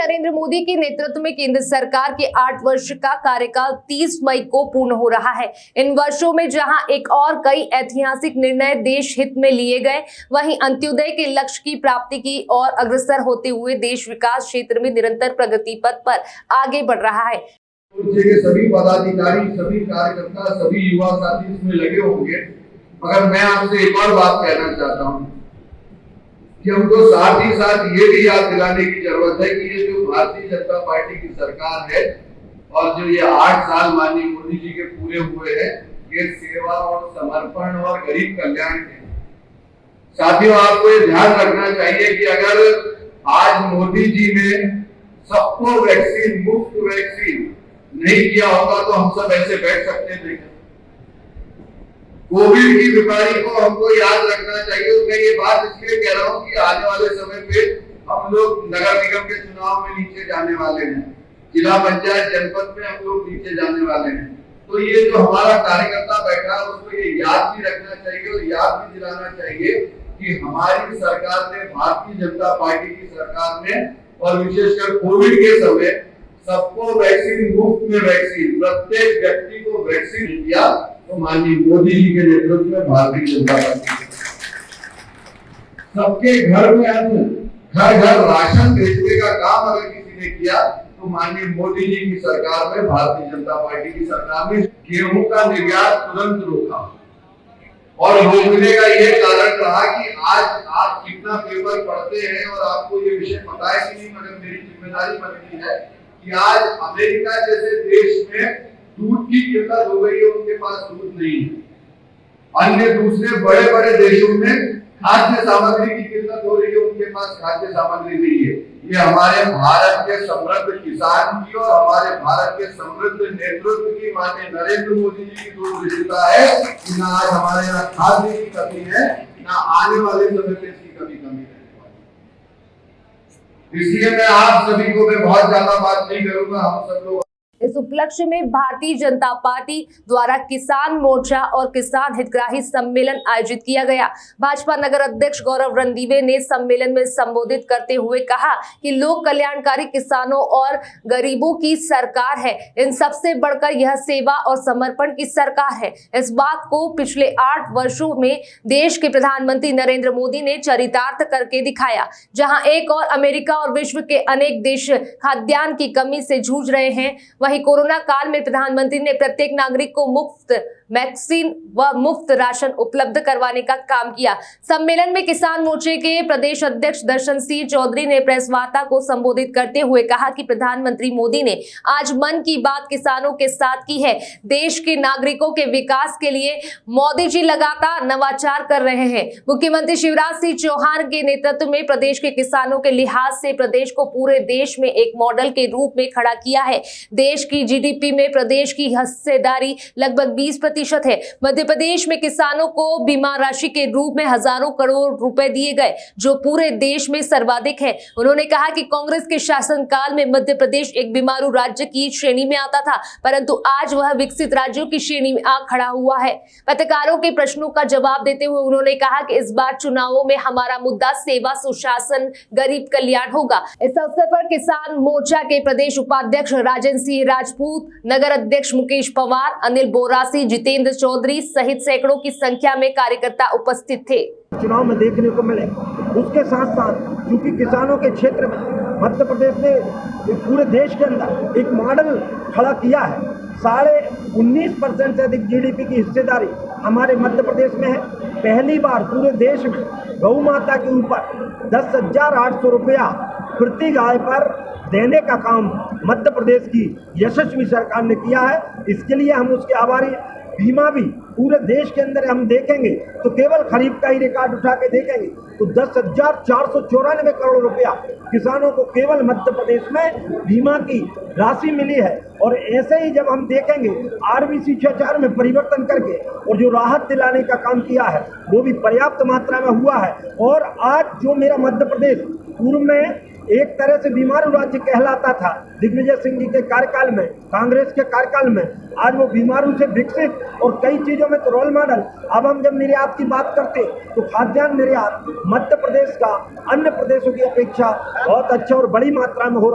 नरेंद्र मोदी के नेतृत्व में केंद्र सरकार के 8 वर्ष का कार्यकाल 30 मई को पूर्ण हो रहा है। इन वर्षों में जहां एक और कई ऐतिहासिक निर्णय देश हित में लिए गए, वहीं अंत्योदय के लक्ष्य की प्राप्ति की ओर अग्रसर होते हुए देश विकास क्षेत्र में निरंतर प्रगति पथ पर आगे बढ़ रहा है। सभी पदाधिकारी, सभी कार्यकर्ता, सभी युवा साथी इसमें लगे होंगे, मगर मैं आपसे एक और बात कहना चाहता हूँ कि हमको साथ ही साथ ये भी याद दिलाने की जरूरत है कि ये जो भारतीय जनता पार्टी की सरकार है और जो ये 8 साल माननीय मोदी जी के पूरे हुए हैं, ये सेवा और समर्पण और गरीब कल्याण के। साथियों, आपको ये ध्यान रखना चाहिए कि अगर आज मोदी जी ने सबको वैक्सीन, मुफ्त वैक्सीन नहीं किया होगा तो हम सब ऐसे बैठ सकते थे। कोविड की बीमारी को हमको याद रखना चाहिए। मैं ये बात इसलिए कह रहा हूँ कि आने वाले समय पे हम लोग नगर निगम के चुनाव में नीचे जाने वाले हैं, जिला पंचायत जनपद में हम लोग नीचे जाने वाले हैं। तो ये जो हमारा कार्यकर्ता बैठा है उसको ये याद भी रखना चाहिए और याद भी दिलाना चाहिए कि हमारी सरकार ने, भारतीय जनता पार्टी की सरकार ने, और विशेषकर कोविड के समय सबको वैक्सीन, मुफ्त में वैक्सीन, प्रत्येक व्यक्ति को वैक्सीन दिया। तो माननीय मोदी जी के नेतृत्व में भारतीय जनता पार्टी सबके घर में अन्न, घर घर राशन भेजने का काम अगर किसी ने किया तो माननीय मोदी जी की सरकार में, भारतीय जनता पार्टी की सरकार ने गेहूं का निर्यात तुरंत रोका। और रोकने का यह कारण रहा कि आज आप कितना पेपर पढ़ते हैं और आपको ये विषय पता है कि नहीं, मगर मेरी जिम्मेदारी बनती है कि आज अमेरिका जैसे देश में दूध की किल्लत हो गई है, उनके पास दूध नहीं है। अन्य दूसरे बड़े बड़े देशों में खाद्य सामग्री की किल्लत हो रही है, उनके पास खाद्य सामग्री नहीं है। ये हमारे भारत के समृद्ध किसान की और हमारे भारत के समृद्ध नेतृत्व की, माननीय नरेंद्र मोदी जी की दूरदृष्टिता है कि ना आज हमारे यहाँ खाद्य की कमी है, ना आने वाले समय में इसकी कमी रहने वाली। इसलिए मैं आप सभी को मैं बहुत ज्यादा बात नहीं करूंगा। हम सब लोग इस उपलक्ष्य में भारतीय जनता पार्टी द्वारा किसान मोर्चा और किसान हितग्राही सम्मेलन आयोजित किया गया। भाजपा नगर अध्यक्ष गौरव रणदीवे ने सम्मेलन में संबोधित करते हुए कहा कि लोक कल्याणकारी किसानों और गरीबों की सरकार है। इन सबसे बढ़कर यह सेवा और समर्पण की सरकार है। इस बात को पिछले 8 वर्षों में देश के प्रधानमंत्री नरेंद्र मोदी ने चरितार्थ करके दिखाया। जहां एक और अमेरिका और विश्व के अनेक देश खाद्यान्न की कमी से जूझ रहे हैं, वहीं कोरोना काल में प्रधानमंत्री ने प्रत्येक नागरिक को मुफ्त वैक्सीन व मुफ्त राशन उपलब्ध करवाने का काम किया। सम्मेलन में किसान मोर्चे के प्रदेश अध्यक्ष दर्शन सिंह चौधरी ने प्रेस वार्ता को संबोधित करते हुए कहा कि प्रधानमंत्री मोदी ने आज मन की बात किसानों के साथ की है। देश के नागरिकों के विकास के लिए मोदी जी लगातार नवाचार कर रहे हैं। मुख्यमंत्री शिवराज सिंह चौहान के नेतृत्व में प्रदेश के किसानों के लिहाज से प्रदेश को पूरे देश में एक मॉडल के रूप में खड़ा किया है। देश की जीडीपी में प्रदेश की हिस्सेदारी लगभग 20% है। मध्य प्रदेश में किसानों को बीमा राशि के रूप में हजारों करोड़ रुपए दिए गए, जो पूरे देश में सर्वाधिक है। उन्होंने कहा कि कांग्रेस के शासनकाल में मध्य प्रदेश एक बीमारू राज्य की श्रेणी में आता था, परंतु आज वह विकसित राज्यों की श्रेणी में आ खड़ा हुआ है। पत्रकारों के प्रश्नों का जवाब देते हुए उन्होंने कहा कि इस बार चुनावों में हमारा मुद्दा सेवा, सुशासन, गरीब कल्याण होगा। इस अवसर पर किसान मोर्चा के प्रदेश उपाध्यक्ष राजेंद्र सिंह राजपूत, नगर अध्यक्ष मुकेश पवार, अनिल बोरासी, जितेंद्र चौधरी सहित सैकड़ों की संख्या में कार्यकर्ता उपस्थित थे। चुनाव में देखने को मिले। उसके साथ साथ चूंकि किसानों के क्षेत्र में मध्य प्रदेश ने पूरे देश के अंदर एक मॉडल खड़ा किया है। 19.5% से अधिक जीडीपी की हिस्सेदारी हमारे मध्य प्रदेश में है। पहली बार पूरे देश में गौ माता के ऊपर 10,800 रुपया प्रति गाय पर देने का काम मध्य प्रदेश की यशस्वी सरकार ने किया है। इसके लिए हम उसके आभारी। बीमा भी पूरे देश के अंदर हम देखेंगे तो केवल खरीफ का ही रिकॉर्ड उठा के देखेंगे तो 10,494 करोड़ रुपया किसानों को केवल मध्य प्रदेश में बीमा की राशि मिली है। और ऐसे ही जब हम देखेंगे आरबीसी 6 में परिवर्तन करके और जो राहत दिलाने का काम किया है वो भी पर्याप्त मात्रा में हुआ है। और आज जो मेरा मध्य प्रदेश पूर्व में एक तरह से बीमारू राज्य कहलाता था दिग्विजय सिंह जी के कार्यकाल में, कांग्रेस के कार्यकाल में, आज वो बीमारू से विकसित और कई चीजों में तो रोल मॉडल। अब हम जब निर्यात की बात करते तो खाद्यान्न निर्यात मध्य प्रदेश का अन्य प्रदेशों की अपेक्षा बहुत अच्छा और बड़ी मात्रा में हो रहा है।